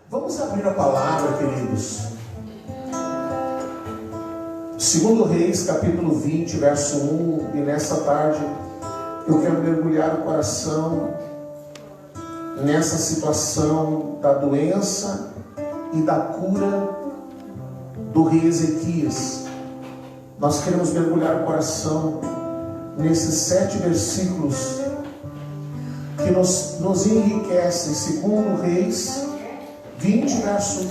Vamos abrir a palavra, queridos. Segundo Reis, capítulo 20, verso 1. E nessa tarde eu quero mergulhar o coração nessa situação da doença e da cura do rei Ezequias. Nós queremos mergulhar o coração nesses 7 versículos que nos enriquecem. Segundo Reis 20, verso 1.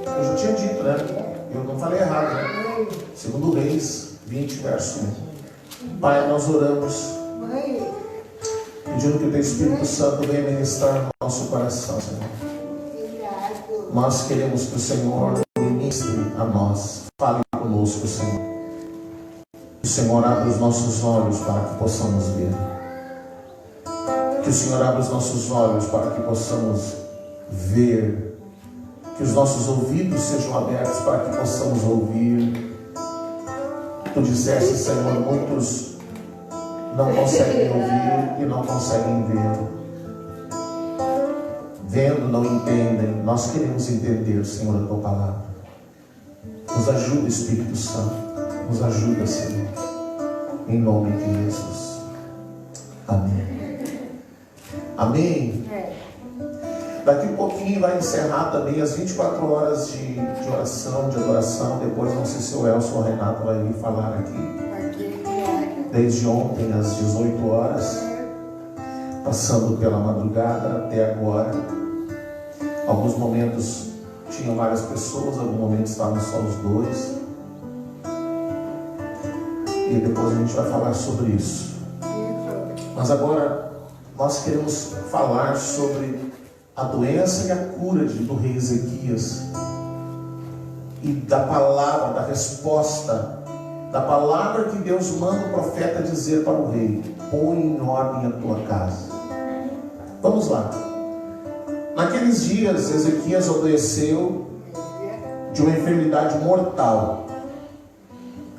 Eu já tinha dito, né? Eu não falei errado, né? Segundo Reis 20, verso 1. Pai, nós oramos pedindo que o Teu Espírito Santo venha ministrar no nosso coração, Senhor. Nós queremos que o Senhor ministre a nós. Fale conosco, Senhor. Que o Senhor abra os nossos olhos para que possamos ver. Que o Senhor abra os nossos olhos para que possamos ver. Que os nossos ouvidos sejam abertos para que possamos ouvir. Tu disseste, Senhor, muitos não conseguem ouvir e não conseguem ver. Vendo, não entendem. Nós queremos entender, Senhor, a Tua palavra. Nos ajuda, Espírito Santo. Nos ajuda, Senhor. Em nome de Jesus. Amém. Amém. Daqui a pouquinho vai encerrar também as 24 horas de oração, de adoração. Depois não sei se o Elson ou o Renato vai vir falar aqui. Desde ontem às 18 horas, passando pela madrugada até agora. Alguns momentos tinham várias pessoas, alguns momentos estavam só os dois. E depois a gente vai falar sobre isso. Mas agora nós queremos falar sobre a doença e a cura do rei Ezequias. E da palavra, da resposta, da palavra que Deus manda o profeta dizer para o rei: põe em ordem a tua casa. Vamos lá. Naqueles dias, Ezequias adoeceu de uma enfermidade mortal.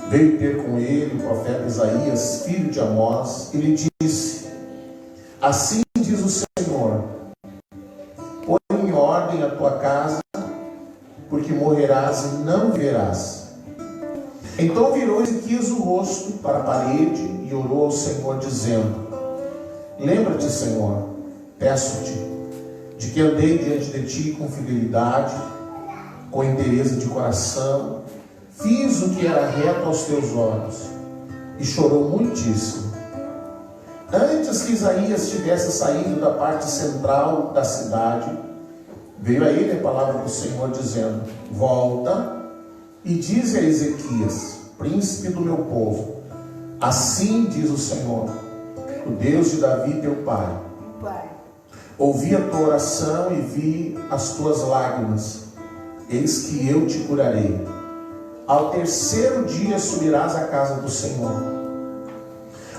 Veio ter com ele o profeta Isaías, filho de Amós, e lhe disse: assim diz o Senhor, põe em ordem a tua casa, porque morrerás e não viverás. Então virou Ezequias o rosto para a parede e orou ao Senhor, dizendo: lembra-te, Senhor, peço-te, de que andei diante de ti com fidelidade, com inteireza de coração, fiz o que era reto aos teus olhos, e chorou muitíssimo. Antes que Isaías tivesse saído da parte central da cidade, veio a ele a palavra do Senhor, dizendo: volta e dize a Ezequias, príncipe do meu povo, assim diz o Senhor, o Deus de Davi teu pai: ouvi a tua oração e vi as tuas lágrimas, eis que eu te curarei. Ao terceiro dia subirás à casa do Senhor.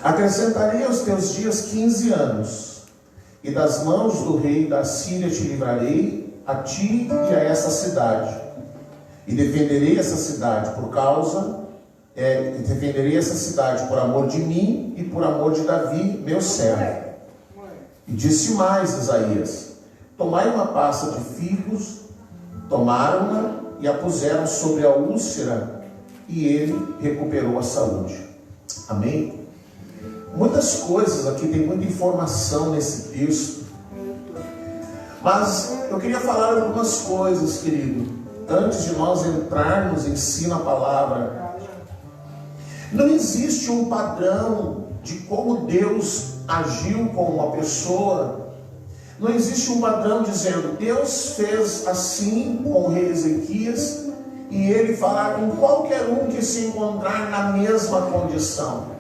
Acrescentarei aos teus dias 15 anos, e das mãos do rei da Síria te livrarei, a ti e a essa cidade. E defenderei essa cidade defenderei essa cidade por amor de mim e por amor de Davi, meu servo. E disse mais Isaías: tomai uma pasta de figos. Tomaram-na e a puseram sobre a úlcera, e ele recuperou a saúde. Amém? Muitas coisas aqui, tem muita informação nesse texto, mas eu queria falar algumas coisas, querido, antes de nós entrarmos em si na palavra. Não existe um padrão de como Deus agiu com uma pessoa. Não existe um padrão dizendo: Deus fez assim com o rei Ezequias, e ele fará com qualquer um que se encontrar na mesma condição.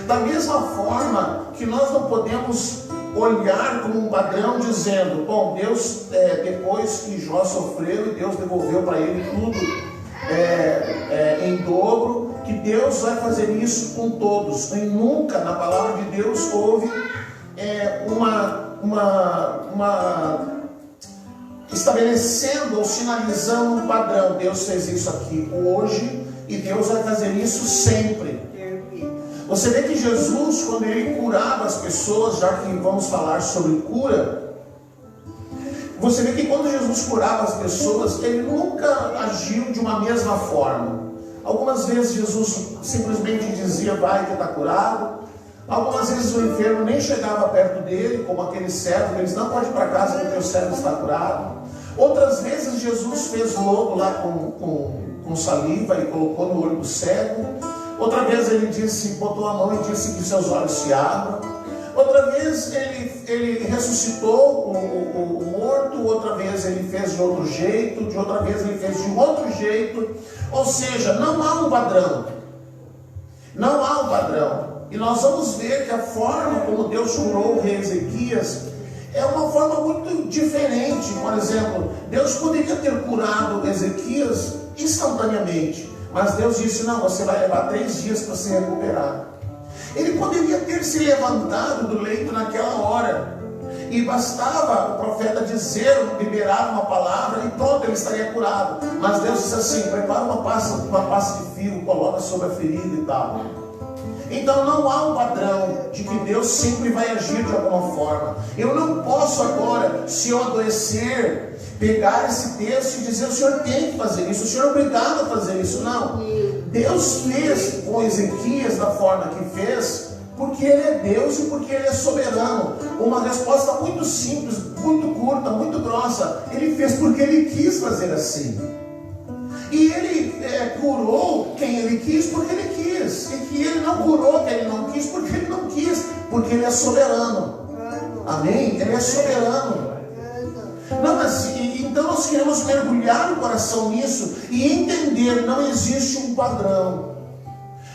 Da mesma forma que nós não podemos olhar como um padrão dizendo: bom, Deus, depois que Jó sofreu e Deus devolveu para ele tudo em dobro, que Deus vai fazer isso com todos. E nunca na palavra de Deus houve estabelecendo ou sinalizando um padrão. Deus fez isso aqui hoje e Deus vai fazer isso sempre. Você vê que Jesus, quando ele curava as pessoas, já que vamos falar sobre cura, Você vê que quando Jesus curava as pessoas, ele nunca agiu de uma mesma forma. Algumas vezes Jesus simplesmente dizia, vai que está curado. Algumas vezes o enfermo nem chegava perto dele, como aquele servo, ele disse, não, pode ir para casa porque o servo está curado. Outras vezes Jesus fez logo lá com saliva e colocou no olho do cego. Outra vez ele disse, botou a mão e disse que seus olhos se abram. Outra vez ele ressuscitou o morto. Outra vez ele fez de outro jeito. De outra vez ele fez de outro jeito. Ou seja, não há um padrão. Não há um padrão. E nós vamos ver que a forma como Deus curou o rei Ezequias é uma forma muito diferente. Por exemplo, Deus poderia ter curado Ezequias instantaneamente, mas Deus disse, não, você vai levar 3 dias para se recuperar. Ele poderia ter se levantado do leito naquela hora, e bastava o profeta dizer, liberar uma palavra, e pronto, ele estaria curado. Mas Deus disse assim, prepara uma pasta de fio, coloca sobre a ferida e tal. Então não há um padrão de que Deus sempre vai agir de alguma forma. Eu não posso agora, se eu adoecer, pegar esse texto e dizer, o Senhor tem que fazer isso, o Senhor é obrigado a fazer isso. Não. Deus fez com Ezequias da forma que fez, porque Ele é Deus e porque Ele é soberano. Uma resposta muito simples, muito curta, muito grossa. Ele fez porque Ele quis fazer assim. E Ele curou quem Ele quis porque Ele quis. E que Ele não curou quem Ele não quis porque Ele não quis. Porque Ele é soberano. Amém? Ele é soberano. Não, mas então nós queremos mergulhar o coração nisso e entender, não existe um padrão.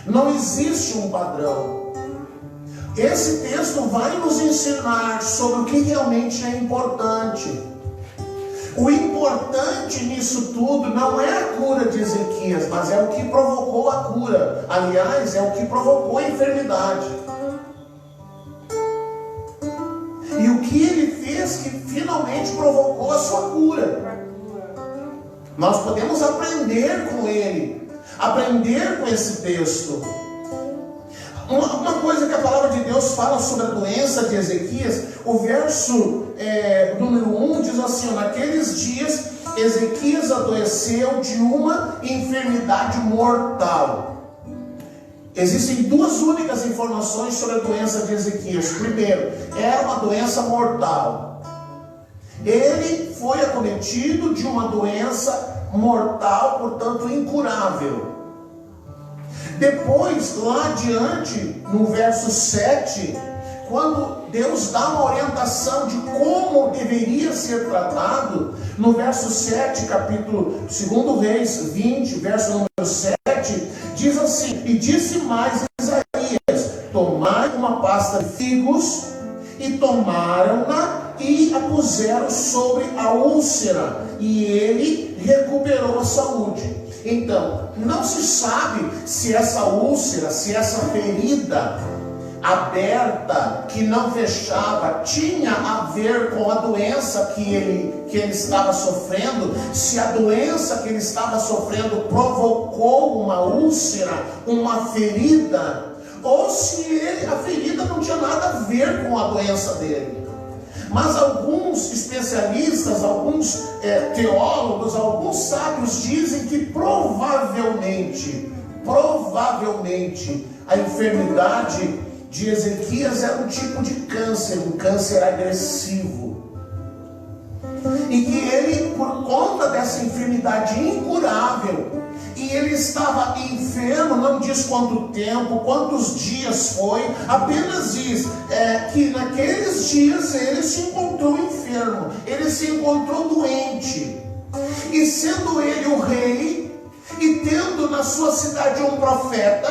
Não existe um padrão. Esse texto vai nos ensinar sobre o que realmente é importante. O importante nisso tudo não é a cura de Ezequias, mas é o que provocou a cura. Aliás, é o que provocou a enfermidade. E o que ele fez que finalmente provocou a sua cura. Nós podemos aprender com ele, aprender com esse texto. Uma coisa que a palavra de Deus fala sobre a doença de Ezequias, o verso número 1 diz assim, naqueles dias Ezequias adoeceu de uma enfermidade mortal. Existem 2 únicas informações sobre a doença de Ezequias. Primeiro, era uma doença mortal. Ele foi acometido de uma doença mortal, portanto incurável. Depois, lá adiante, no verso 7, quando Deus dá uma orientação de como deveria ser tratado, no verso 7, capítulo 2 Reis 20, verso número 7, diz assim, e disse mais Isaías, tomai uma pasta de figos, e tomaram-na e a puseram sobre a úlcera, e ele recuperou a saúde. Então, não se sabe se essa úlcera, se essa ferida aberta, que não fechava, tinha a ver com a doença que ele estava sofrendo, se a doença que ele estava sofrendo provocou uma úlcera, uma ferida, ou se a ferida não tinha nada a ver com a doença dele. Mas alguns especialistas, alguns teólogos, alguns sábios dizem que provavelmente a enfermidade de Ezequias era um tipo de câncer, um câncer agressivo. E que ele, por conta dessa enfermidade incurável, e ele estava enfermo, não diz quanto tempo, quantos dias foi, apenas diz que naqueles dias ele se encontrou enfermo, ele se encontrou doente. E sendo ele o rei, e tendo na sua cidade um profeta,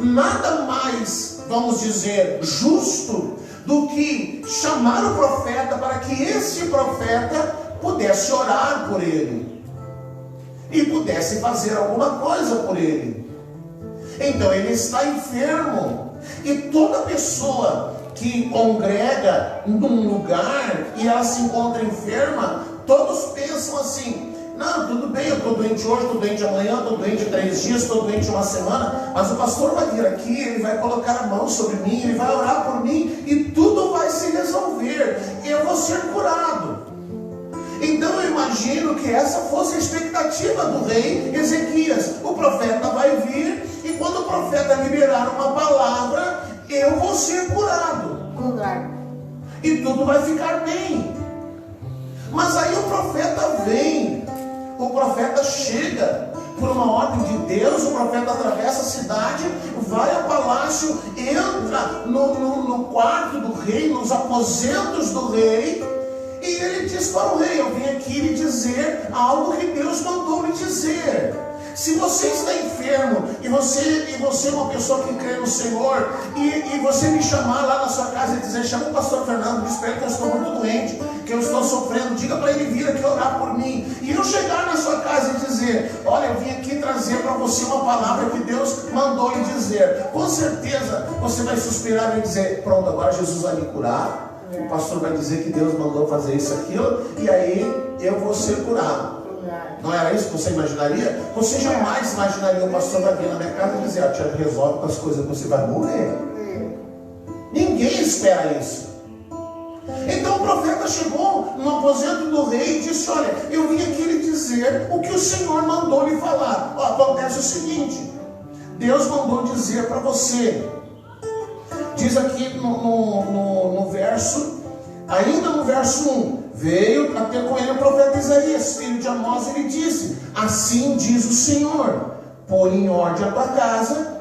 nada mais, vamos dizer, justo do que chamar o profeta para que esse profeta pudesse orar por ele e pudesse fazer alguma coisa por ele. Então ele está enfermo, e toda pessoa que congrega num lugar e ela se encontra enferma, todos pensam assim, não, tudo bem, eu estou doente hoje, estou doente amanhã, estou doente 3 dias, estou doente uma semana, mas o pastor vai vir aqui, ele vai colocar a mão sobre mim, ele vai orar por mim, e tudo vai se resolver, eu vou ser curado. porque essa fosse a expectativa do rei Ezequias. O profeta vai vir, e quando o profeta liberar uma palavra, eu vou ser curado. E tudo vai ficar bem. Mas aí o profeta vem, o profeta chega por uma ordem de Deus, o profeta atravessa a cidade, vai ao palácio, entra no quarto do rei, nos aposentos do rei, e ele diz para o rei: eu vim aqui lhe dizer algo que Deus mandou lhe dizer. Se você está enfermo e você é uma pessoa que crê no Senhor, e você me chamar lá na sua casa e dizer: chama o pastor Fernando, diz para ele que eu estou muito doente, que eu estou sofrendo, diga para ele vir aqui orar por mim, e eu chegar na sua casa e dizer: olha, eu vim aqui trazer para você uma palavra que Deus mandou lhe dizer, com certeza você vai suspirar e dizer: pronto, agora Jesus vai me curar, o pastor vai dizer que Deus mandou fazer isso, aquilo, e aí eu vou ser curado. Não era isso que você imaginaria? Você jamais imaginaria o pastor vai vir na minha casa e dizer: ó, tia, resolve com as coisas que você vai morrer. Ninguém espera isso. Então o profeta chegou no aposento do rei e disse: olha, eu vim aqui lhe dizer o que o Senhor mandou lhe falar. Ó, acontece o seguinte: Deus mandou dizer para você. Diz aqui no verso, ainda no verso 1, veio a ter com ele o profeta Isaías, filho de Amós, e ele disse: assim diz o Senhor, põe em ordem a tua casa,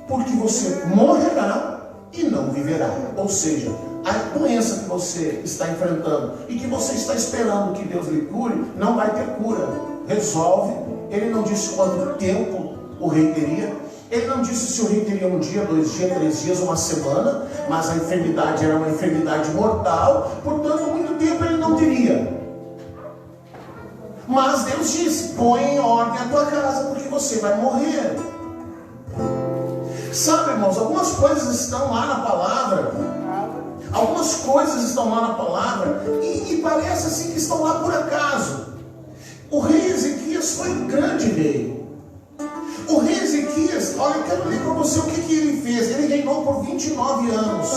porque você morrerá e não viverá. Ou seja, a doença que você está enfrentando e que você está esperando que Deus lhe cure, não vai ter cura. Resolve. Ele não disse quanto tempo o rei teria, ele não disse se o rei teria 1 dia, 2 dias, 3 dias, uma semana, mas a enfermidade era uma enfermidade mortal, portanto muito tempo ele não teria. Mas Deus disse: põe em ordem a tua casa, porque você vai morrer. Sabe, irmãos, algumas coisas estão lá na palavra, algumas coisas estão lá na palavra, e parece assim que estão lá por acaso. O rei Ezequias foi um grande rei. O rei Ezequias, olha, eu quero ler para você o que ele fez. Ele reinou por 29 anos.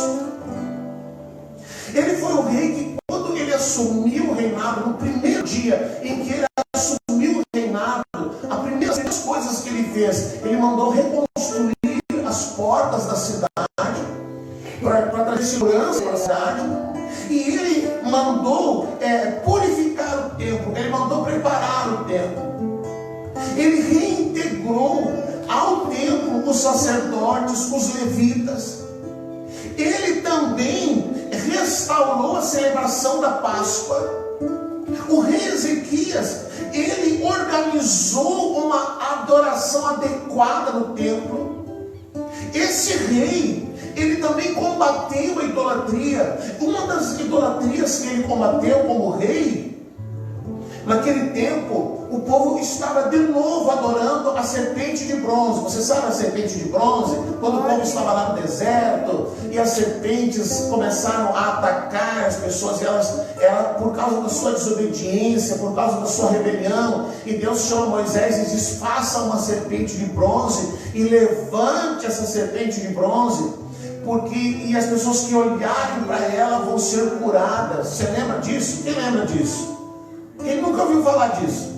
Ele foi o rei que, quando ele assumiu o reinado, no primeiro dia em que ele assumiu o reinado, as primeiras coisas que ele fez, ele mandou reconstruir as portas da cidade, para trazer segurança para a cidade, e ele mandou purificar o templo, ele mandou preparar o templo. Ele reintegrou ao templo os sacerdotes, os levitas. Ele também restaurou a celebração da Páscoa. O rei Ezequias, ele organizou uma adoração adequada no templo. Esse rei, ele também combateu a idolatria. Uma das idolatrias que ele combateu como rei, naquele tempo, o povo estava de novo adorando a serpente de bronze. Você sabe a serpente de bronze? Quando o povo estava lá no deserto e as serpentes começaram a atacar as pessoas, e elas por causa da sua desobediência, por causa da sua rebelião, e Deus chama Moisés e diz: faça uma serpente de bronze e levante essa serpente de bronze, e as pessoas que olharem para ela vão ser curadas. Você lembra disso? Quem lembra disso? Quem nunca ouviu falar disso?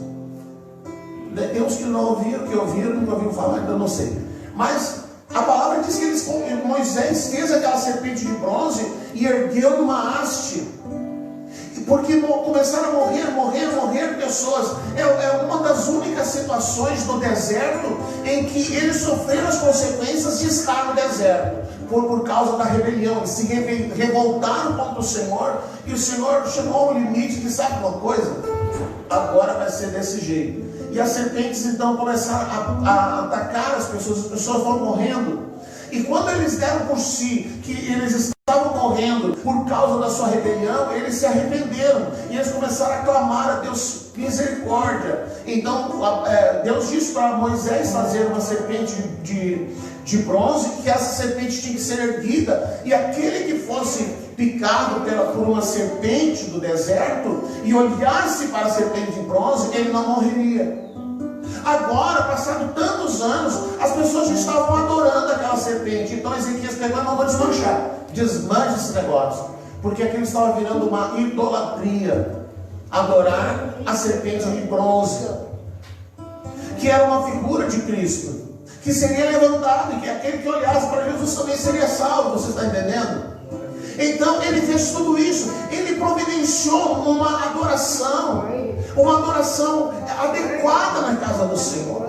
Tem uns que não ouviram, que ouviram, nunca ouviram falar, então não sei. Mas a palavra diz que Moisés fez aquela serpente de bronze e ergueu numa haste, porque começaram a morrer pessoas. É uma das únicas situações no deserto em que eles sofreram as consequências de estar no deserto, por causa da rebelião. Eles se revoltaram contra o Senhor, e o Senhor chegou ao limite de: sabe uma coisa? Agora vai ser desse jeito. E as serpentes então começaram a atacar as pessoas foram morrendo. E quando eles deram por si que eles estavam morrendo por causa da sua rebelião, eles se arrependeram e eles começaram a clamar a Deus misericórdia. Então Deus disse para Moisés fazer uma serpente de bronze, que essa serpente tinha que ser erguida, e aquele que fosse picado por uma serpente do deserto e olhasse para a serpente de bronze, ele não morreria. Agora, passado tantos anos, as pessoas já estavam adorando aquela serpente. Então Ezequias pegou e mandou desmanchar. Desmanche esse negócio, porque aquilo estava virando uma idolatria. adorar a serpente de bronze, que era uma figura de Cristo, que seria levantado, e que aquele que olhasse para Jesus também seria salvo. Você está entendendo? Então ele fez tudo isso, ele providenciou uma adoração adequada na casa do Senhor.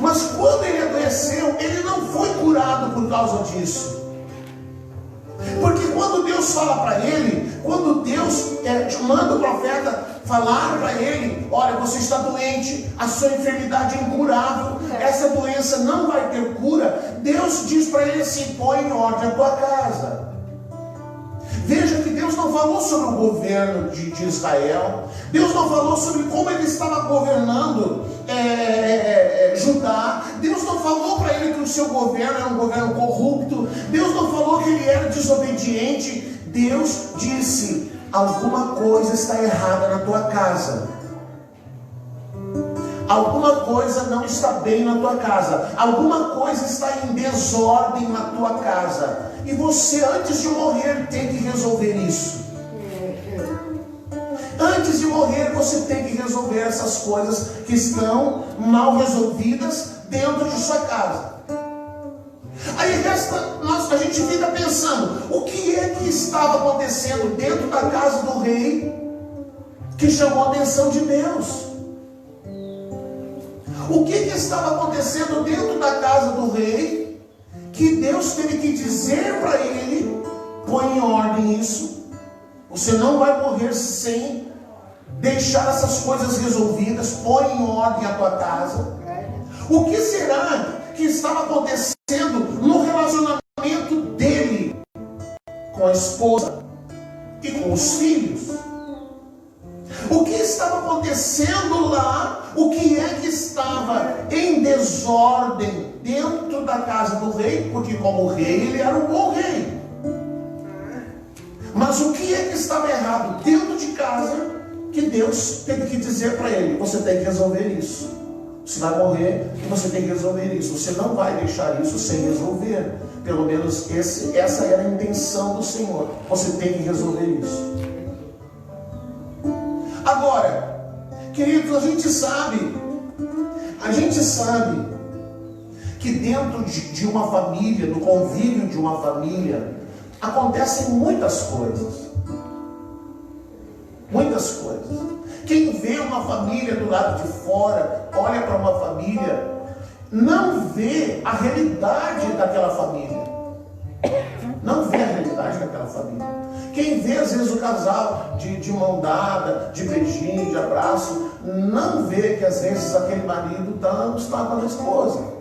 Mas quando ele adoeceu, ele não foi curado por causa disso. Porque quando Deus fala para ele, quando Deus manda o profeta falar para ele: olha, você está doente, a sua enfermidade é incurável, essa doença não vai ter cura, Deus diz para ele assim: põe em ordem a tua casa. Veja que Deus não falou sobre o governo de Israel, Deus não falou sobre como ele estava governando Judá, Deus não falou para ele que o seu governo era um governo corrupto, Deus não falou que ele era desobediente. Deus disse: alguma coisa está errada na tua casa, alguma coisa não está bem na tua casa, alguma coisa está em desordem na tua casa, e você, antes de morrer, tem que resolver isso. Antes de morrer, você tem que resolver essas coisas que estão mal resolvidas dentro de sua casa. Aí a gente fica pensando: o que é que estava acontecendo dentro da casa do rei que chamou a atenção de Deus? O que estava acontecendo dentro da casa do rei que Deus teve que dizer para ele: põe em ordem isso, você não vai morrer sem deixar essas coisas resolvidas, põe em ordem a tua casa. O que será que estava acontecendo no relacionamento dele com a esposa e com os filhos? O que estava acontecendo lá? O que é que estava em desordem dentro da casa do rei? Porque como rei, ele era um bom rei. Mas o que é que estava errado dentro de casa que Deus teve que dizer para ele: você tem que resolver isso. Você vai morrer e você tem que resolver isso. Você não vai deixar isso sem resolver. Pelo menos essa era a intenção do Senhor. Você tem que resolver isso. Agora, queridos, a gente sabe que dentro de uma família, no convívio de uma família, acontecem muitas coisas. Muitas coisas. Quem vê uma família do lado de fora, olha para uma família, não vê a realidade daquela família. Não vê a realidade daquela família. Quem vê às vezes o casal de mão dada, de beijinho, de abraço, não vê que às vezes aquele marido está com a esposa.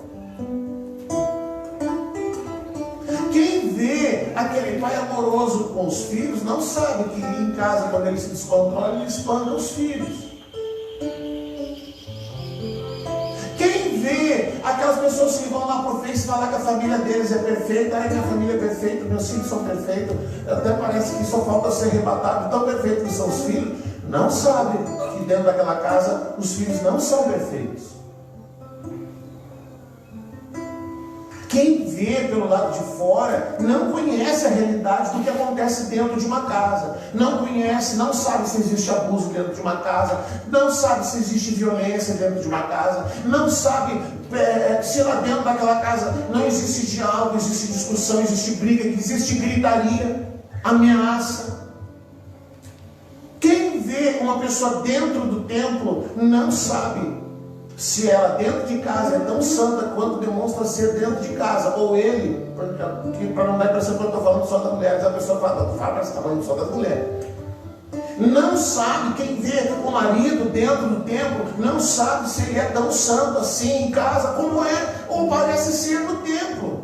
Quem vê aquele pai amoroso com os filhos, não sabe que em casa, quando ele se descontrola, ele espanca os filhos. Quem vê aquelas pessoas que vão lá pro Face falar que a família deles é perfeita: minha família é perfeita, meus filhos são perfeitos, até parece que só falta ser arrebatado, tão perfeitos que são os filhos, não sabe que dentro daquela casa os filhos não são perfeitos. Quem vê pelo lado de fora não conhece a realidade do que acontece dentro de uma casa. Não conhece, não sabe se existe abuso dentro de uma casa, não sabe se existe violência dentro de uma casa, não sabe se lá dentro daquela casa não existe diálogo, existe discussão, existe briga, existe gritaria, ameaça. Quem vê uma pessoa dentro do templo não sabe se ela dentro de casa é tão santa quanto demonstra ser dentro de casa, ou ele, para não dar a impressão que eu estou falando só das mulheres, a pessoa fala, mas está falando só das mulheres. Não sabe, quem vê o marido dentro do templo, não sabe se ele é tão santo assim em casa, como é, ou parece ser no templo.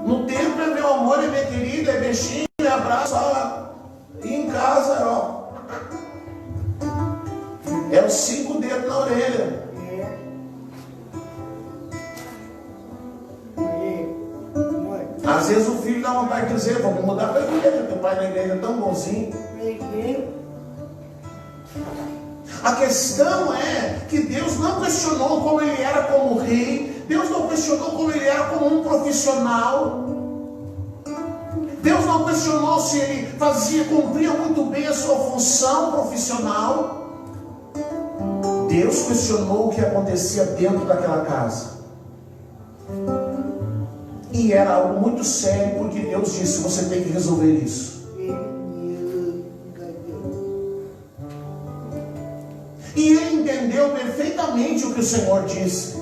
No templo é meu amor, é minha querida, é beijinho, é abraço, e em casa, é os 5 dedos na orelha. Às vezes o filho dá vontade de dizer: vamos mudar para a igreja, teu pai na igreja é tão bonzinho. A questão é que Deus não questionou como ele era como rei, Deus não questionou como ele era como um profissional. Deus não questionou se ele cumpria muito bem a sua função profissional. Deus questionou o que acontecia dentro daquela casa. E era algo muito sério, porque Deus disse: você tem que resolver isso. E ele entendeu perfeitamente o que o Senhor disse.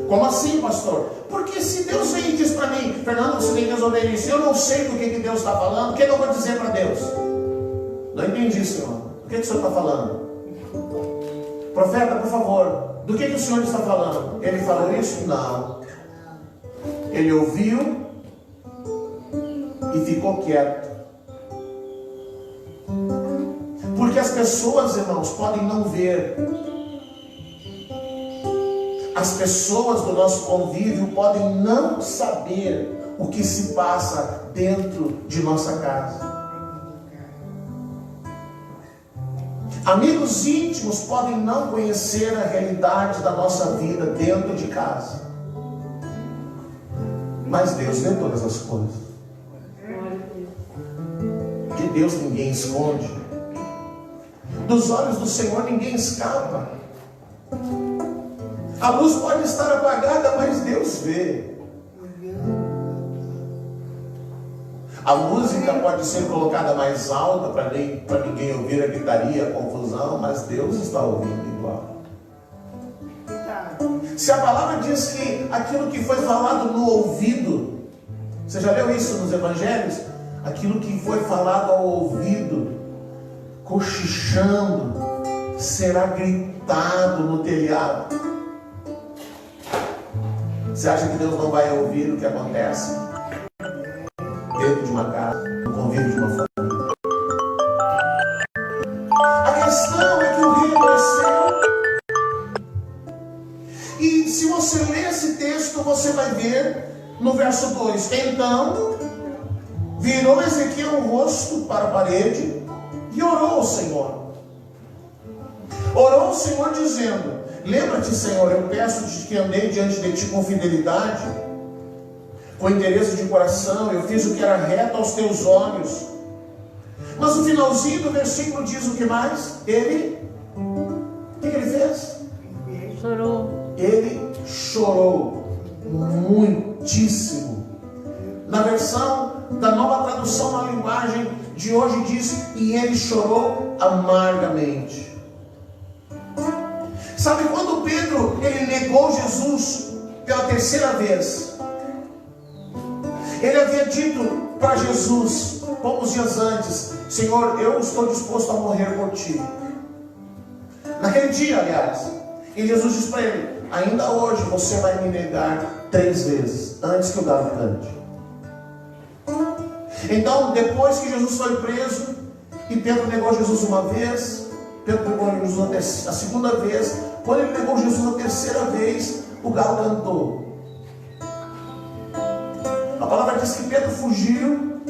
Como assim, pastor? Porque se Deus vem e diz para mim: Fernando, você tem que resolver isso, eu não sei do que Deus está falando, o que eu vou dizer para Deus? Não entendi, Senhor. O que o Senhor está falando? Profeta, por favor, do que o Senhor está falando? Ele falou isso? Não. Ele ouviu e ficou quieto. Porque as pessoas, irmãos, podem não ver. As pessoas do nosso convívio podem não saber o que se passa dentro de nossa casa. Amigos íntimos podem não conhecer a realidade da nossa vida dentro de casa. Mas Deus vê todas as coisas. De Deus ninguém esconde. Dos olhos do Senhor ninguém escapa. A luz pode estar apagada, mas Deus vê. A música pode ser colocada mais alta para ninguém ouvir a gritaria, a confusão, mas Deus está ouvindo igual. Se a palavra diz que aquilo que foi falado no ouvido, você já leu isso nos evangelhos? Aquilo que foi falado ao ouvido, cochichando, será gritado no telhado. Você acha que Deus não vai ouvir o que acontece dentro de uma casa, no convívio de uma família? A questão é que o rei adoeceu. E se você ler esse texto, você vai ver no verso 2: então virou Ezequiel o rosto para a parede e orou ao Senhor. Orou ao Senhor dizendo: lembra-te, Senhor, eu peço-te que andei diante de ti com fidelidade, com interesse de coração, eu fiz o que era reto aos teus olhos. Mas no finalzinho do versículo diz o que mais? O que ele fez? Chorou. Ele chorou muitíssimo. Na versão da Nova Tradução na linguagem de hoje diz: e ele chorou amargamente. Sabe quando Pedro ele negou Jesus pela terceira vez? Ele havia dito para Jesus poucos dias antes: Senhor, eu estou disposto a morrer por ti. Naquele dia, aliás, e Jesus disse para ele: ainda hoje você vai me negar 3 vezes antes que o galo cante. Então, depois que Jesus foi preso e Pedro negou Jesus uma vez, Pedro negou Jesus a segunda vez, quando ele negou Jesus a terceira vez, o galo cantou. A palavra diz que Pedro fugiu,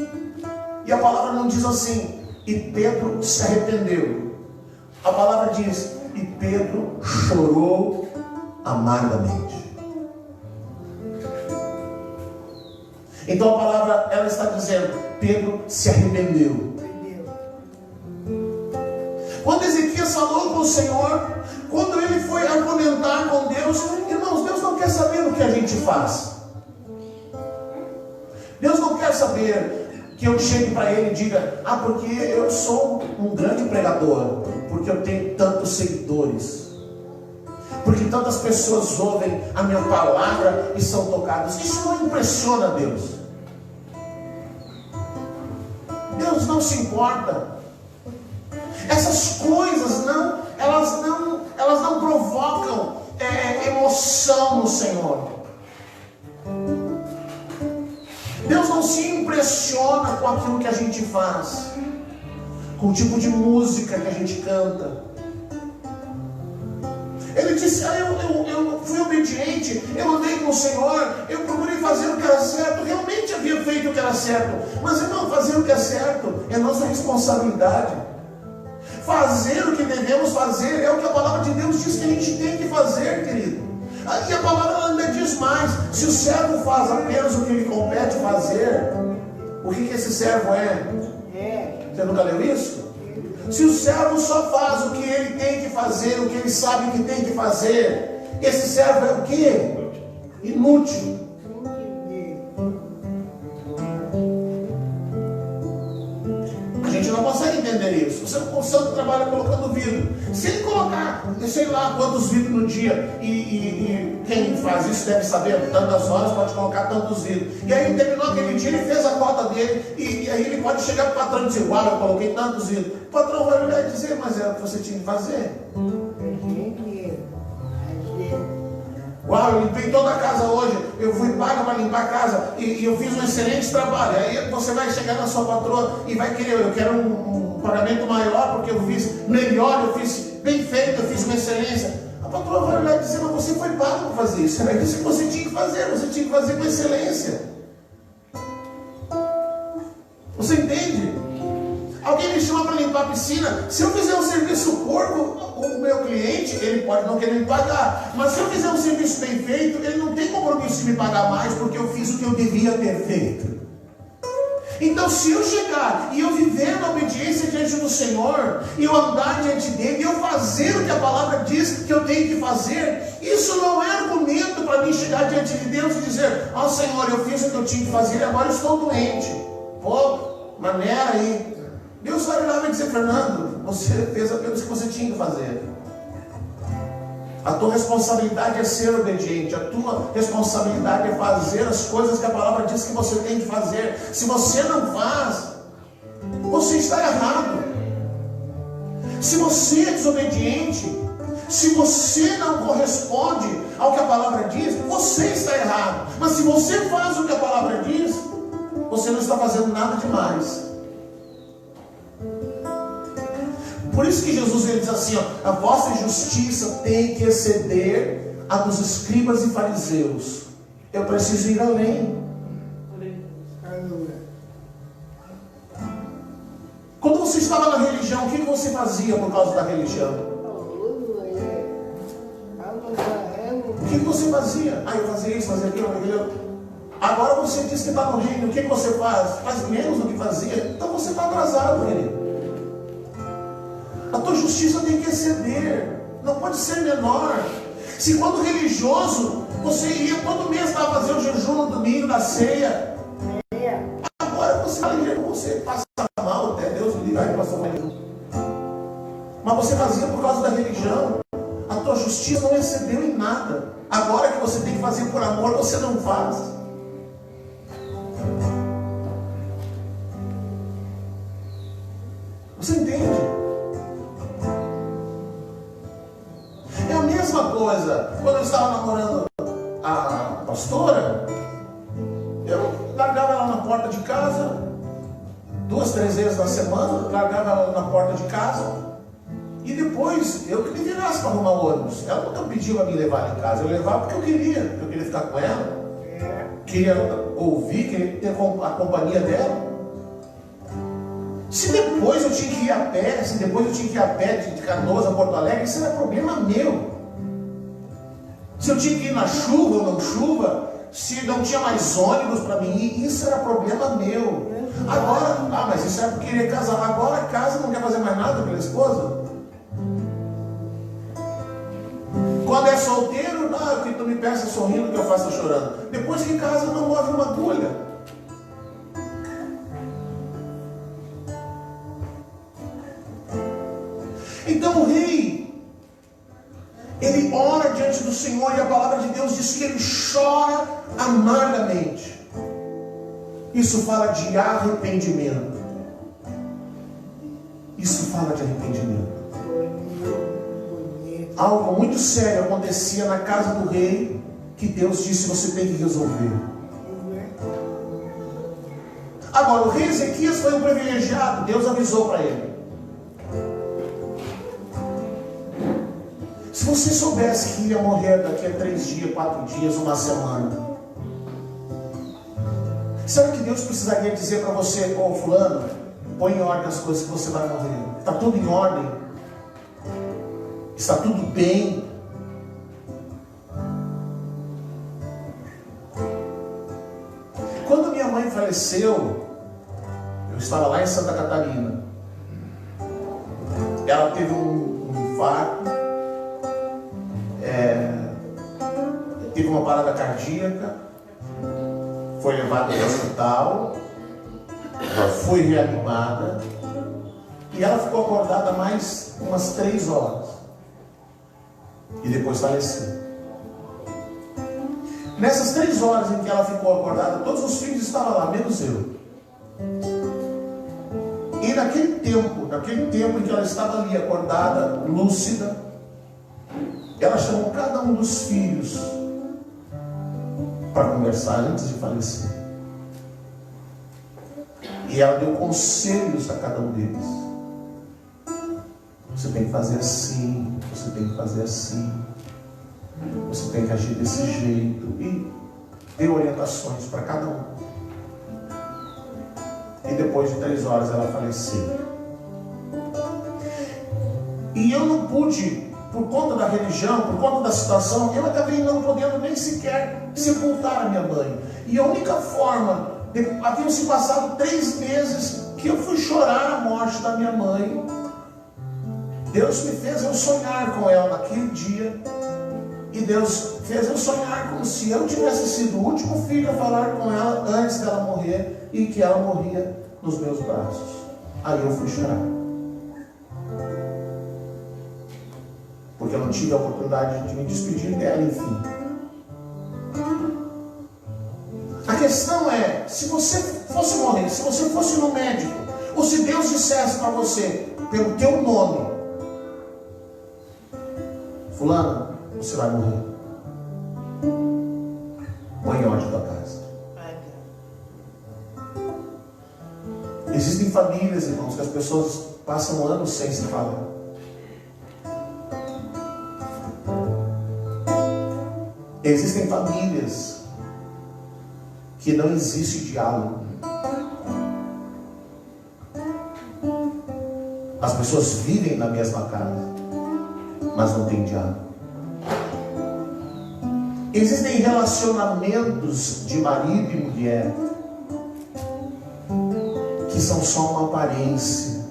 e a palavra não diz assim: e Pedro se arrependeu. A palavra diz: e Pedro chorou amargamente. Então a palavra ela está dizendo: Pedro se arrependeu. Quando Ezequias falou com o Senhor, quando ele foi argumentar com Deus, irmãos, Deus não quer saber o que a gente faz. Deus não quer saber que eu chegue para ele e diga: ah, porque eu sou um grande pregador, porque eu tenho tantos seguidores, porque tantas pessoas ouvem a minha palavra e são tocadas. Isso não impressiona Deus. Deus não se importa. Essas coisas elas não provocam emoção no Senhor. Deus não se impressiona com aquilo que a gente faz, com o tipo de música que a gente canta. Ele disse: eu fui obediente, eu andei com o Senhor, eu procurei fazer o que era certo, realmente havia feito o que era certo. Mas irmão, fazer o que é certo é nossa responsabilidade. Fazer o que devemos fazer é o que a palavra de Deus diz que a gente tem que fazer, querido. E a palavra ainda diz mais: se o servo faz apenas o que lhe compete fazer, o que esse servo é? Você nunca leu isso? Se o servo só faz o que ele tem que fazer, o que ele sabe que tem que fazer, esse servo é o quê? Inútil. A gente não consegue entender isso. O santo trabalha colocando vidro. Se ele colocar, sei lá quantos vidros no dia, e quem faz isso deve saber, tantas horas pode colocar tantos vidros. E aí terminou aquele dia, ele fez a cota dele, e aí ele pode chegar para o patrão e dizer, uau, eu coloquei tantos vidros. O patrão vai olhar e dizer, mas é o que você tinha que fazer. Uau, eu limpei toda a casa hoje, eu fui pago para limpar a casa, e eu fiz um excelente trabalho. Aí você vai chegar na sua patroa e vai querer, eu quero um pagamento maior, porque eu fiz melhor, eu fiz bem feito, eu fiz uma excelência. A patroa vai olhar e dizer, mas você foi pago para fazer isso. Era isso que você tinha que fazer com excelência. Você entende? Alguém me chama para limpar a piscina. Se eu fizer um serviço porco, o meu cliente, ele pode não querer me pagar. Mas se eu fizer um serviço bem feito, ele não tem compromisso de me pagar mais, porque eu fiz o que eu devia ter feito. Então, se eu chegar e eu viver na obediência diante do Senhor, e eu andar diante dele, e eu fazer o que a palavra diz que eu tenho que fazer, isso não é argumento para mim chegar diante de Deus e dizer, ó Senhor, eu fiz o que eu tinha que fazer, agora eu estou doente. Pô, maneira aí. Deus vai olhar e vai dizer, Fernando, você fez apenas o que você tinha que fazer. A tua responsabilidade é ser obediente. A tua responsabilidade é fazer as coisas que a palavra diz que você tem que fazer. Se você não faz, você está errado. Se você é desobediente, se você não corresponde ao que a palavra diz, você está errado. Mas se você faz o que a palavra diz, você não está fazendo nada demais. Por isso que Jesus ele diz assim, ó, a vossa justiça tem que exceder a dos escribas e fariseus. Eu preciso ir além. Quando você estava na religião, o que você fazia por causa da religião? O que você fazia? Ah, eu fazia isso, fazia aquilo. Agora você diz que está no reino, o que você faz? Faz menos do que fazia. Então você está atrasado, querido. A tua justiça tem que exceder, não pode ser menor. Se quando religioso, você ia todo mês para fazer o jejum no domingo da ceia, agora você passa mal até, Deus me livre, passar mal. Mas você fazia por causa da religião, a tua justiça não excedeu em nada. Agora que você tem que fazer por amor, você não faz. Você entende? É a mesma coisa, quando eu estava namorando a pastora, eu largava ela na porta de casa, 2, 3 vezes na semana, largava ela na porta de casa, e depois eu que me virasse para arrumar ônibus. Ela nunca pediu para me levar ela em casa, eu levava porque eu queria ficar com ela, queria ouvir, queria ter a companhia dela. Se depois eu tinha que ir a pé, de Canoas a Porto Alegre, isso era problema meu. Se eu tinha que ir na chuva ou não chuva, se não tinha mais ônibus para mim ir, isso era problema meu. Agora, mas isso era porque queria casar. Agora casa, não quer fazer mais nada pela esposa. Quando é solteiro, o que tu me peça sorrindo, o que eu faço chorando. Depois que casa, não move uma agulha. Então o rei, ele ora diante do Senhor, e a palavra de Deus diz que ele chora amargamente. Isso fala de arrependimento. Isso fala de arrependimento. Algo muito sério acontecia na casa do rei, que Deus disse, você tem que resolver. Agora, o rei Ezequias foi um privilegiado. Deus avisou para ele. Se você soubesse que ia morrer daqui a 3 dias, 4 dias, uma semana, sabe que Deus precisaria dizer para você, fulano, põe em ordem as coisas que você vai morrer. Está tudo em ordem? Está tudo bem? Quando minha mãe faleceu, estava lá em Santa Catarina. Ela teve um infarto, teve uma parada cardíaca, foi levada para o hospital, foi reanimada e ela ficou acordada mais umas 3 horas e depois faleceu. Nessas 3 horas em que ela ficou acordada, todos os filhos estavam lá, menos eu. E naquele tempo em que ela estava ali acordada, lúcida, ela chamou cada um dos filhos para conversar antes de falecer. E ela deu conselhos a cada um deles. Você tem que fazer assim, você tem que fazer assim, você tem que agir desse jeito. E deu orientações para cada um. E depois de 3 horas ela faleceu. E eu não pude, por conta da religião, por conta da situação, eu acabei não podendo nem sequer sepultar a minha mãe. E a única forma, haviam se passado 3 meses que eu fui chorar a morte da minha mãe. Deus me fez eu sonhar com ela naquele dia. E Deus fez eu sonhar como se eu tivesse sido o último filho a falar com ela antes dela morrer, e que ela morria nos meus braços. Aí eu fui chorar, porque eu não tive a oportunidade de me despedir dela, enfim. A questão é, se você fosse morrer, se você fosse no médico, ou se Deus dissesse para você, pelo teu nome: fulano, você vai morrer, põe em ordem tua casa. Existem famílias, irmãos, que as pessoas passam anos sem se falar. Existem famílias que não existe diálogo. As pessoas vivem na mesma casa, mas não tem diálogo. Existem relacionamentos de marido e mulher que são só uma aparência.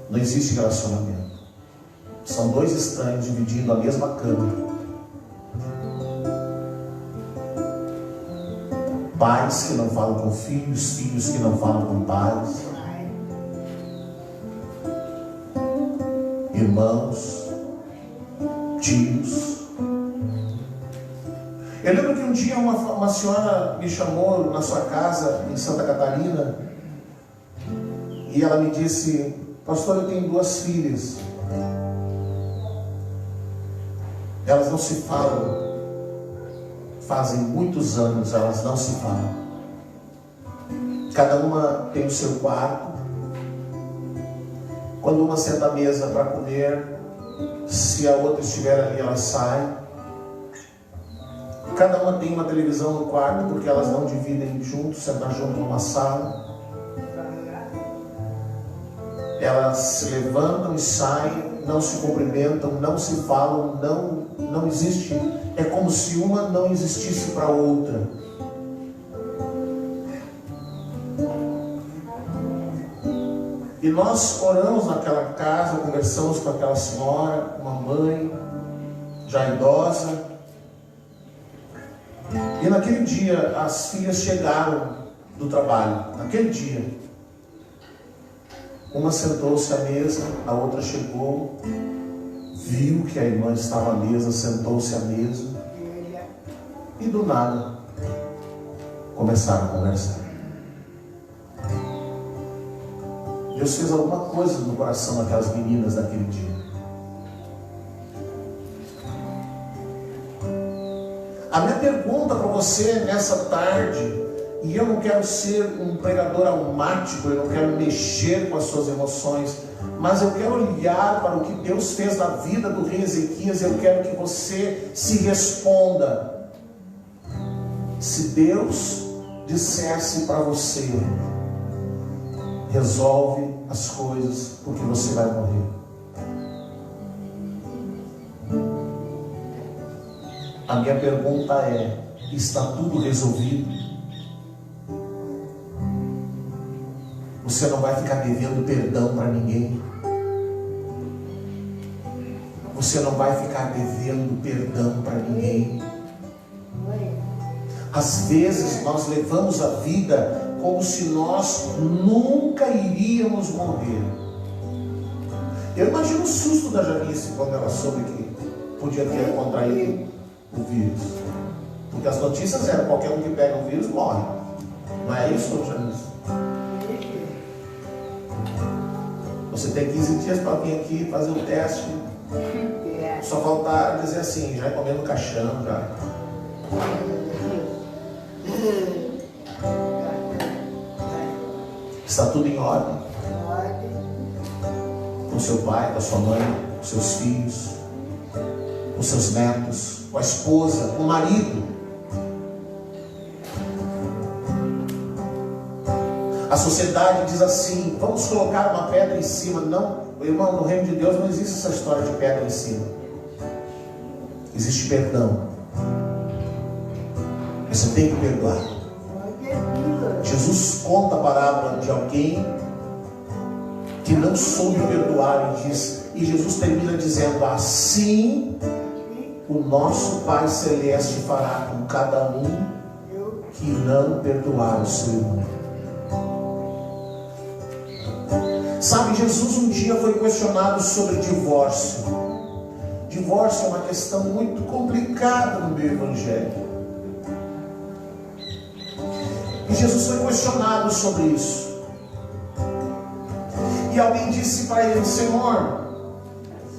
Não existe relacionamento. São 2 estranhos dividindo a mesma cama. Pais que não falam com filhos, filhos que não falam com pais, irmãos, tios. Eu lembro que um dia uma senhora me chamou na sua casa em Santa Catarina e ela me disse: pastor, eu tenho 2 filhas, elas não se falam, fazem muitos anos elas não se falam, cada uma tem o seu quarto. Quando uma senta à mesa para comer, se a outra estiver ali, ela sai. Cada uma tem uma televisão no quarto, porque elas não dividem juntos, sentam junto numa sala. Elas se levantam e saem, não se cumprimentam, não se falam, não existe. É como se uma não existisse para a outra. E nós oramos naquela casa, conversamos com aquela senhora, uma mãe já idosa. E naquele dia as filhas chegaram do trabalho. Naquele dia, uma sentou-se à mesa, a outra chegou, viu que a irmã estava à mesa, sentou-se à mesa, e do nada começaram a conversar. Deus fez alguma coisa no coração daquelas meninas naquele dia. A minha pergunta para você nessa tarde, e eu não quero ser um pregador almático, eu não quero mexer com as suas emoções, mas eu quero olhar para o que Deus fez na vida do rei Ezequias. Eu quero que você se responda. Se Deus dissesse para você: resolve as coisas porque você vai morrer, a minha pergunta é: está tudo resolvido? Você não vai ficar devendo perdão para ninguém. Você não vai ficar devendo perdão para ninguém. Às vezes nós levamos a vida como se nós nunca iríamos morrer. Eu imagino o susto da Janice quando ela soube que podia ter contraído o vírus. Porque as notícias eram: qualquer um que pega o vírus morre. Não é isso, Janice? Você tem 15 dias para vir aqui fazer o teste. Só faltar dizer assim: já comendo caixão, já. Está tudo em ordem. Com seu pai, com a sua mãe, com seus filhos, com seus netos, com a esposa, com o marido. A sociedade diz assim: vamos colocar uma pedra em cima. Não, irmão, no reino de Deus não existe essa história de pedra em cima. Existe perdão. Você tem que perdoar. Jesus conta a parábola de alguém que não soube perdoar e Jesus termina dizendo: assim o nosso Pai Celeste fará com cada um que não perdoar o seu irmão. Sabe, Jesus um dia foi questionado sobre divórcio. Divórcio é uma questão muito complicada no meio evangélico. E Jesus foi questionado sobre isso. E alguém disse para ele: Senhor,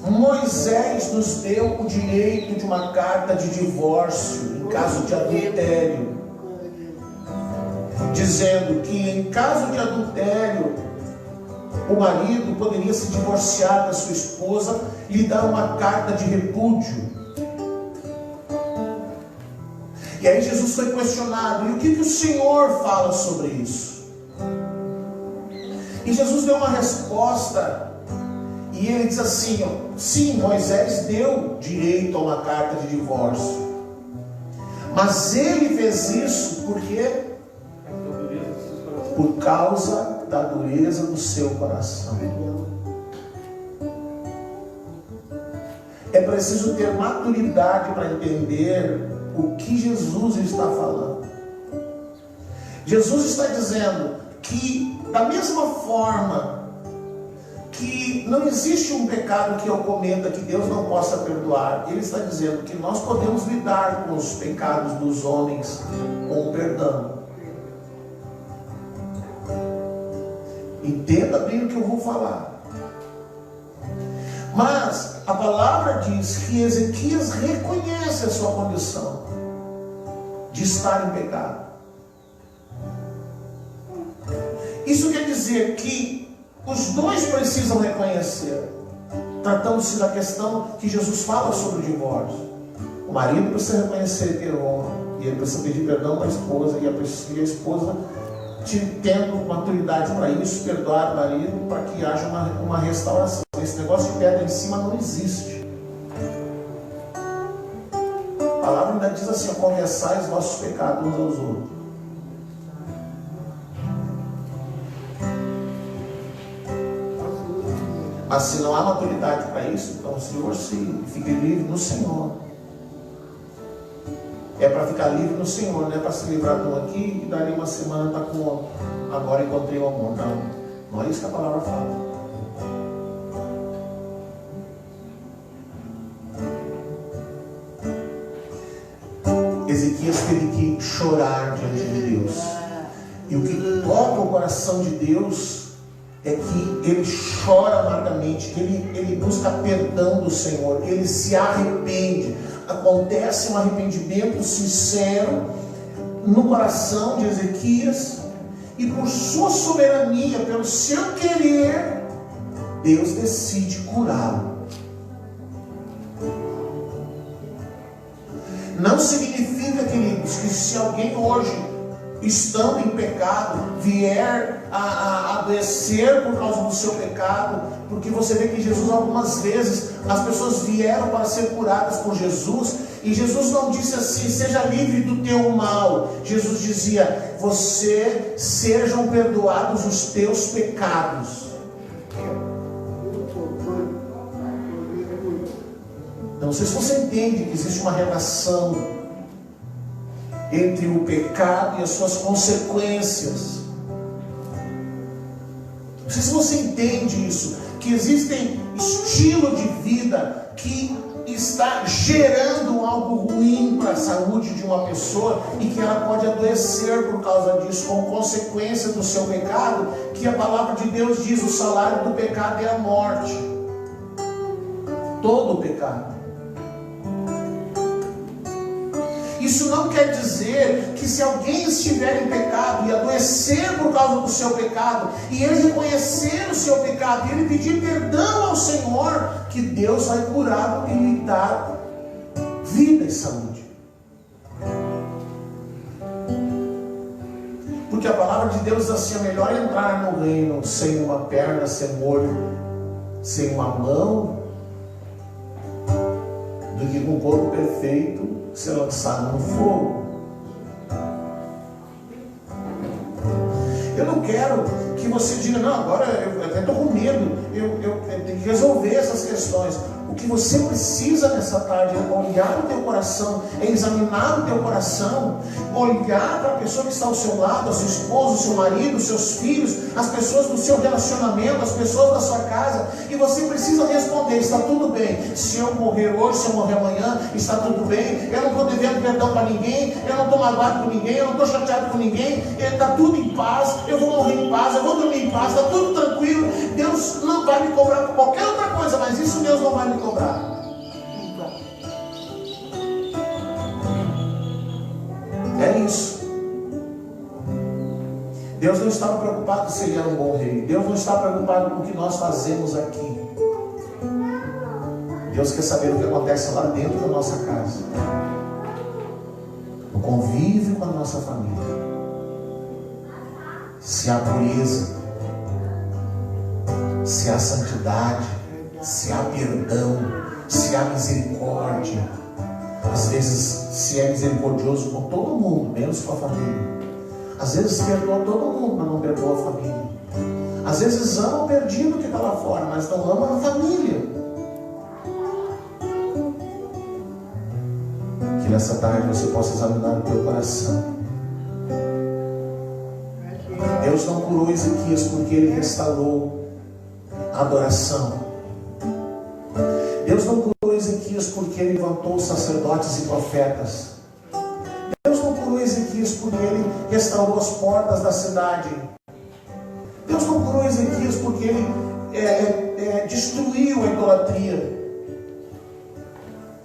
Moisés nos deu o direito de uma carta de divórcio em caso de adultério, dizendo que em caso de adultério o marido poderia se divorciar da sua esposa e lhe dar uma carta de repúdio. E aí Jesus foi questionado: e o que o Senhor fala sobre isso? E Jesus deu uma resposta, e ele diz assim: sim, Moisés deu direito a uma carta de divórcio, mas ele fez isso por quê? Por causa da dureza do seu coração. É preciso ter maturidade para entender o que Jesus está falando. Jesus está dizendo que, da mesma forma que não existe um pecado que eu cometa que Deus não possa perdoar, Ele está dizendo que nós podemos lidar com os pecados dos homens com perdão. Entenda bem o que eu vou falar. Mas a palavra diz que Ezequias reconhece a sua condição de estar em pecado. Isso quer dizer que os dois precisam reconhecer, tratando-se da questão que Jesus fala sobre o divórcio. O marido precisa reconhecer que errou, e ele precisa pedir perdão para a esposa, e a esposa, tendo maturidade para isso, perdoar o marido para que haja uma restauração. Esse negócio de pedra em cima não existe. A palavra ainda diz assim: confessai os vossos pecados uns aos outros. Mas se não há maturidade para isso, então se divorcie, fique livre no Senhor. É para ficar livre no Senhor, não é para se livrar de um aqui e dali uma semana está com outro. Agora encontrei o amor. Não é isso que a palavra fala. Ezequias teve que chorar diante de Deus. E o que toca o coração de Deus é que ele chora amargamente, que ele busca perdão do Senhor, ele se arrepende. Acontece um arrependimento sincero no coração de Ezequias, e por sua soberania, pelo seu querer, Deus decide curá-lo. Não significa, queridos, que se alguém hoje, estando em pecado, vier a adoecer por causa do seu pecado, porque você vê que Jesus, algumas vezes, as pessoas vieram para ser curadas por Jesus, e Jesus não disse assim: seja livre do teu mal. Jesus dizia: sejam perdoados os teus pecados. Não sei se você entende que existe uma relação entre o pecado e as suas consequências. Não sei se você entende isso, que existem estilo de vida que está gerando algo ruim para a saúde de uma pessoa e que ela pode adoecer por causa disso, como consequência do seu pecado, que a palavra de Deus diz: o salário do pecado é a morte. Todo o pecado. Isso não quer dizer que se alguém estiver em pecado e adoecer por causa do seu pecado, e ele reconhecer o seu pecado, e ele pedir perdão ao Senhor, que Deus vai curá-lo e lhe dar vida e saúde. Porque a palavra de Deus diz assim: é melhor entrar no reino sem uma perna, sem um olho, sem uma mão, do que com um corpo perfeito ser lançado no fogo. Eu não quero que você diga: não, agora eu até estou com medo, eu tenho que resolver essas questões. O que você precisa nessa tarde é olhar o teu coração, é examinar o teu coração, olhar para a pessoa que está ao seu lado, a sua esposa, o seu marido, os seus filhos, as pessoas do seu relacionamento, as pessoas da sua casa, e você precisa responder: está tudo bem. Se eu morrer hoje, se eu morrer amanhã, está tudo bem. Eu não estou devendo perdão para ninguém, eu não estou magoado com ninguém, eu não estou chateado com ninguém, está tudo em paz, eu vou morrer em paz, eu vou dormir em paz, está tudo tranquilo. Deus não vai me cobrar por qualquer outra coisa, mas isso Deus não vai me cobrar. É isso. Deus não estava preocupado se ele era um bom rei. Deus não está preocupado com o que nós fazemos aqui. Deus quer saber o que acontece lá dentro da nossa casa, no convívio com a nossa família. Se há pureza, se há santidade, se há perdão, se há misericórdia. Às vezes se é misericordioso com todo mundo, menos com a família. Às vezes perdoa todo mundo, mas não perdoa a família. Às vezes ama o perdido que está lá fora, mas não ama a família. Que nessa tarde você possa examinar o teu coração. Deus não curou Ezequias porque ele restaurou a adoração. Deus não curou Ezequias porque ele levantou sacerdotes e profetas. Deus não curou Ezequias porque ele restaurou as portas da cidade. Deus não curou Ezequias porque ele destruiu a idolatria.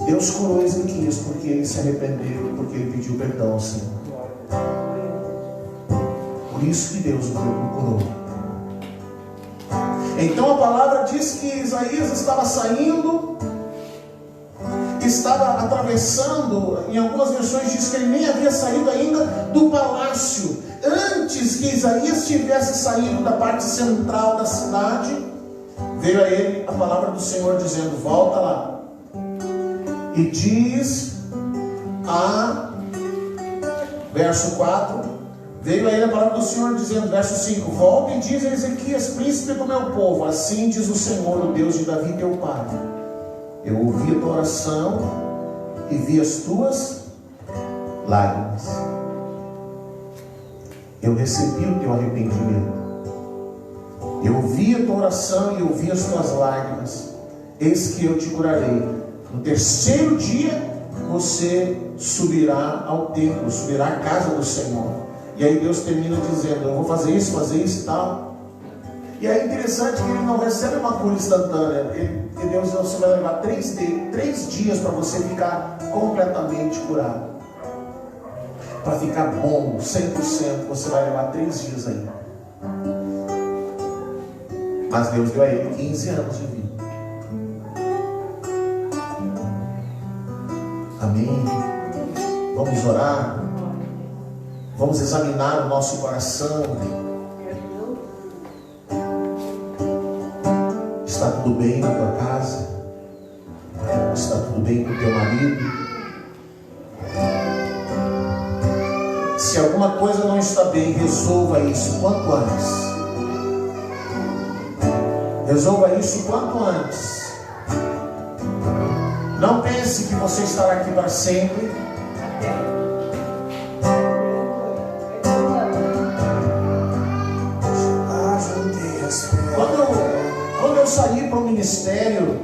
Deus curou Ezequias porque ele se arrependeu, porque ele pediu perdão ao Senhor. Por isso que Deus o curou. Então a palavra diz que Isaías estava saindo, estava atravessando, em algumas versões diz que ele nem havia saído ainda do palácio. Antes que Isaías tivesse saído da parte central da cidade, veio a ele a palavra do Senhor dizendo: volta lá e diz verso 4, veio a ele a palavra do Senhor dizendo, verso 5, volta e diz a Ezequias, príncipe do meu povo, assim diz o Senhor, o Deus de Davi teu pai: eu ouvi a tua oração e vi as tuas lágrimas. Eu recebi o teu arrependimento. Eu ouvi a tua oração e ouvi as tuas lágrimas. Eis que eu te curarei. No terceiro dia você subirá ao templo, subirá à casa do Senhor. E aí Deus termina dizendo: eu vou fazer isso e tal. E é interessante que ele não recebe uma cura instantânea. E Deus diz: você vai levar 3 dias para você ficar completamente curado. Para ficar bom, 100%, você vai levar 3 dias ainda. Mas Deus deu a ele 15 anos de vida. Amém? Vamos orar. Vamos examinar o nosso coração. Está tudo bem na tua casa? Está tudo bem com o teu marido? Se alguma coisa não está bem, resolva isso quanto antes. Resolva isso quanto antes. Não pense que você estará aqui para sempre. Quando eu saí para o ministério,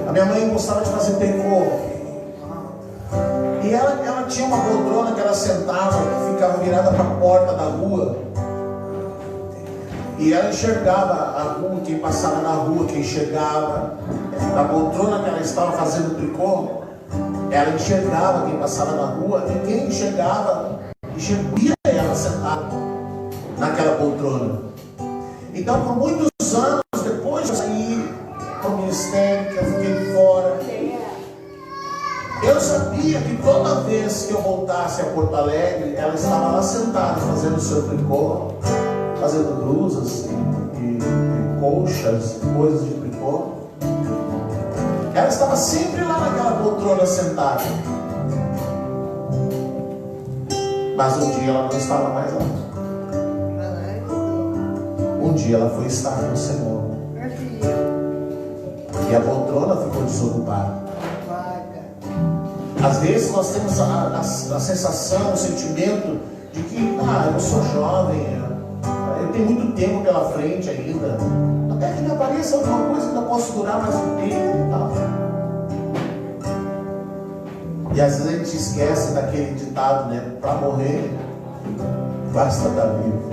a minha mãe gostava de fazer tricô. E ela tinha uma poltrona que ela sentava, que ficava virada para a porta da rua. E ela enxergava a rua, quem passava na rua, quem chegava. Na poltrona que ela estava fazendo tricô, ela enxergava quem passava na rua. E quem enxergava, enxergia ela sentada naquela poltrona. Então, por muitos anos depois de eu sair para o ministério, que eu fiquei fora, eu sabia que toda vez que eu voltasse a Porto Alegre, ela estava lá sentada fazendo o seu tricô, fazendo blusas e colchas, coisas de tricô. Ela estava sempre lá naquela poltrona sentada. Mas um dia ela não estava mais lá. Um dia ela foi estar com o Senhor. E a poltrona ficou desocupada. Às vezes nós temos a sensação, o sentimento de que eu sou jovem, eu tenho muito tempo pela frente ainda. Até que me apareça alguma coisa que eu posso durar mais um tempo e tal. E às vezes a gente esquece daquele ditado, né? Para morrer, basta estar vivo.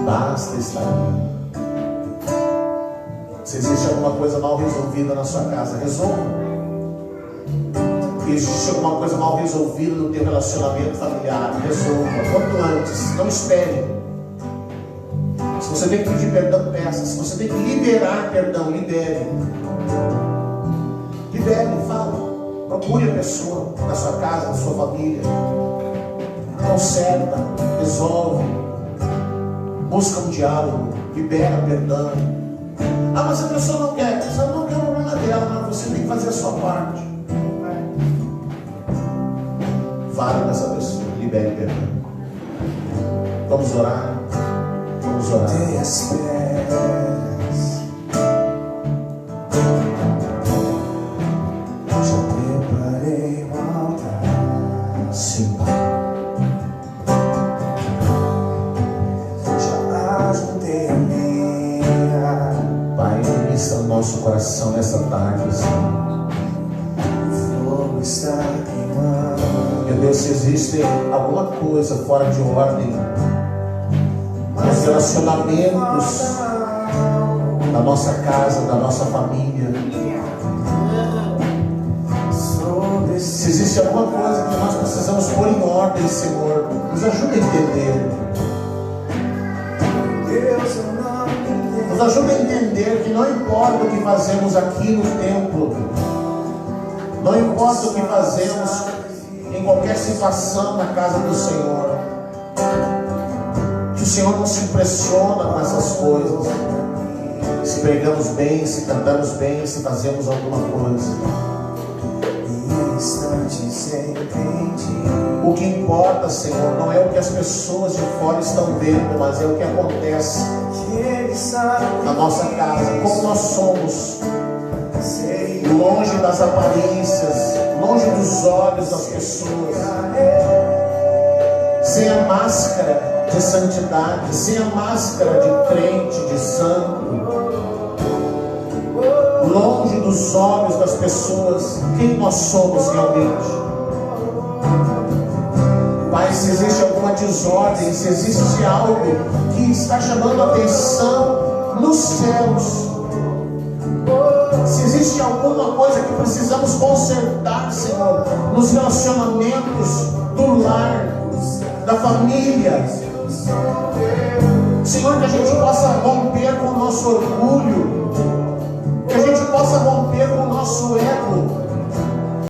Basta estar vivo. Se existe alguma coisa mal resolvida na sua casa, resolva. Se existe alguma coisa mal resolvida no teu relacionamento familiar, resolva quanto antes, não espere. Se você tem que pedir perdão, peça. Se você tem que liberar perdão, libere. Libere, fala. Procure a pessoa na sua casa, na sua família. Conserta, resolve. Busca um diálogo, libera perdão. Mas a pessoa não quer. Você não quer o problema dela, mas você tem que fazer a sua parte. Fale com essa pessoa, libere perdão. Vamos orar. Vamos orar. Já preparei um altar. Sim, Pai. Já ajuntei a minha. Pai, ministra no nosso coração nessa tarde, Senhor. Fogo está queimando. Meu Deus, se existe alguma coisa fora de ordem nos relacionamentos da nossa casa, da nossa família, se existe alguma coisa que nós precisamos pôr em ordem, Senhor, nos ajuda a entender. Nos ajuda a entender que não importa o que fazemos aqui no templo, não importa o que fazemos em qualquer situação na casa do Senhor, que o Senhor não se impressiona com essas coisas. Se pregamos bem, se cantamos bem, se fazemos alguma coisa. O que importa, Senhor, não é o que as pessoas de fora estão vendo, mas é o que acontece na nossa casa, como nós somos, longe das aparências, longe dos olhos das pessoas, sem a máscara de santidade, sem a máscara de crente, de santo, longe dos olhos das pessoas, quem nós somos realmente. Pai, se existe alguma desordem, se existe algo que está chamando a atenção nos céus, se existe alguma coisa que precisamos consertar, Senhor, nos relacionamentos do lar, da família, Senhor, que a gente possa romper com o nosso orgulho, que a gente possa romper com o nosso ego,